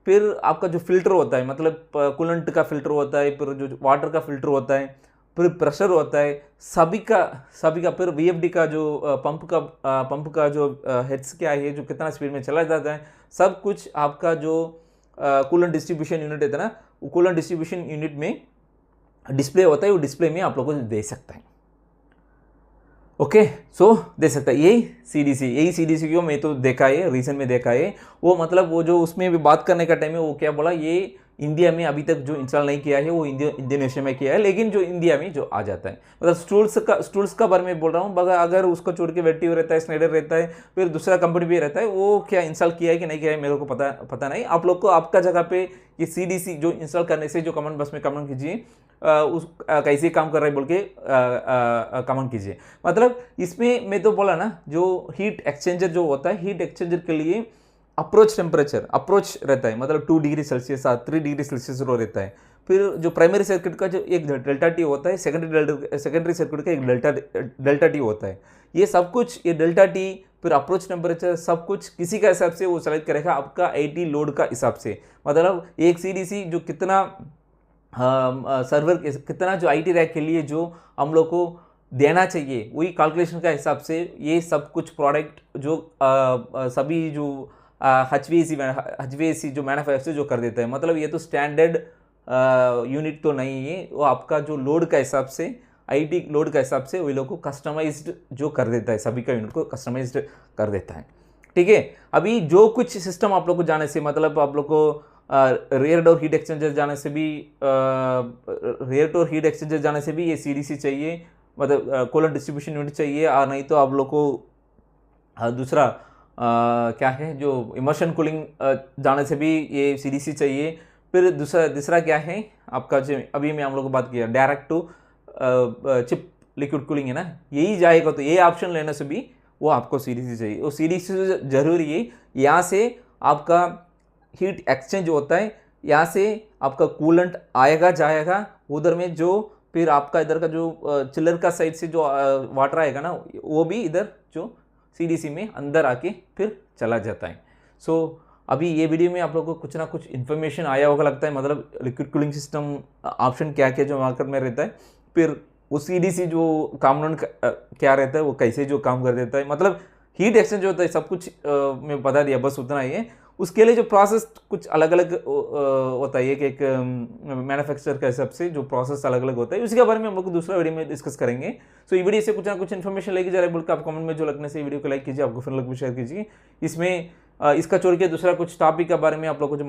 फिर आपका जो फ़िल्टर होता है, मतलब कूलेंट का फ़िल्टर होता है, फिर जो वाटर का फ़िल्टर होता है, फिर प्रेशर होता है, सभी का फिर वीएफडी का जो पंप का जो हेड्स क्या है, जो कितना स्पीड में चला जाता है, सब कुछ आपका जो कूलेंट डिस्ट्रीब्यूशन यूनिट है ना, वो कूलेंट डिस्ट्रीब्यूशन यूनिट में डिस्प्ले होता है, वो डिस्प्ले में आप लोगों को दे सकता है। ओके, सो दे सकता है यही सीडीसी को मैं तो देखा है, रीजन में देखा है। वो मतलब वो जो उसमें भी बात करने का टाइम में वो क्या बोला, ये इंडिया में अभी तक जो इंस्टॉल नहीं किया है वो इंडोनेशिया में किया है, लेकिन जो इंडिया में जो आ जाता है, मतलब स्टूल्स का बारे में बोल रहा हूँ। अगर उसको छोड़ के वेटिव रहता है, स्नाइडर रहता है, फिर दूसरा कंपनी भी रहता है, वो क्या इंस्टॉल किया है कि नहीं किया है मेरे को पता नहीं। आप लोग को आपका जगह पे ये सीडीसी जो इंस्टॉल करने से जो कमेंट बॉक्स में कमेंट कीजिए, कैसे काम कर रहा है बोल के कमेंट कीजिए। मतलब इसमें मैं तो बोला ना, जो हीट एक्सचेंजर जो होता है, हीट एक्सचेंजर के लिए अप्रोच रहता है, मतलब 2 डिग्री सेल्सियस 3 डिग्री सेल्सियस रो रहता है। फिर जो प्राइमरी सर्किट का जो एक डेल्टा टी होता है, सेकेंडरी सर्किट का एक डेल्टा टी होता है। ये सब कुछ, ये डेल्टा टी फिर अप्रोच टेम्परेचर, सब कुछ किसी का हिसाब से वो सेलेक्ट करेगा आपका आईटी लोड का हिसाब से। मतलब एक सीडीसी जो कितना सर्वर कितना जो आईटी रैक के लिए जो हम लोग को देना चाहिए, वही कैलकुलेशन का हिसाब से ये सब कुछ प्रोडक्ट जो सभी जो एचवीएसी जो मैन्युफैक्चर जो कर देता है। मतलब ये तो स्टैंडर्ड यूनिट तो नहीं है, वो आपका जो लोड का हिसाब से, आईटी लोड का हिसाब से वही लोग को कस्टमाइज्ड जो कर देता है, सभी का यूनिट को कस्टमाइज्ड कर देता है। ठीक है, अभी जो कुछ सिस्टम आप लोग को जाने से, मतलब आप लोग को रियर डोर हीट एक्सचेंजर जाने से भी ये सीडीसी चाहिए, मतलब कूलेंट डिस्ट्रीब्यूशन यूनिट चाहिए। और नहीं तो आप लोग को दूसरा क्या है, जो इमर्शन कूलिंग जाने से भी ये सीडीसी चाहिए। फिर दूसरा क्या है आपका, जो अभी मैं हम लोग को बात किया direct to chip liquid cooling है ना, यही जाएगा। तो ये ऑप्शन लेने से भी वो आपको सीडीसी चाहिए। वो सीडीसी जरूरी है, यहाँ से आपका हीट एक्सचेंज होता है, यहाँ से आपका कूलेंट आएगा जाएगा उधर में, जो फिर आपका इधर का जो चिलर का साइड से जो वाटर आएगा ना, वो भी इधर जो सीडीसी में अंदर आके फिर चला जाता है। सो अभी ये वीडियो में आप लोगों को कुछ ना कुछ इन्फॉर्मेशन आया होगा लगता है, मतलब लिक्विड कूलिंग सिस्टम ऑप्शन क्या क्या जो मार्केट में रहता है, फिर वो सीडीसी जो कॉम्पोनेंट क्या रहता है, वो कैसे जो काम कर देता है, मतलब हीट एक्सचेंज होता है, सब कुछ मैं बता दिया, बस उतना ही है। उसके लिए जो प्रोसेस कुछ अलग अलग होता है, एक मैन्युफैक्चरर के हिसाब से जो प्रोसेस अलग अलग होता है, उसके बारे में हम लोग दूसरा वीडियो में डिस्कस करेंगे। सो ये वीडियो से कुछ ना कुछ इन्फॉर्मेशन लेके जा रहे हैं बोल के आप कमेंट में जो लगने से वीडियो को लाइक कीजिए, आपको फ्रेंड लोग को शेयर कीजिए। इसमें इसका छोड़ के दूसरा कुछ टॉपिक के बारे में आप लोग को जो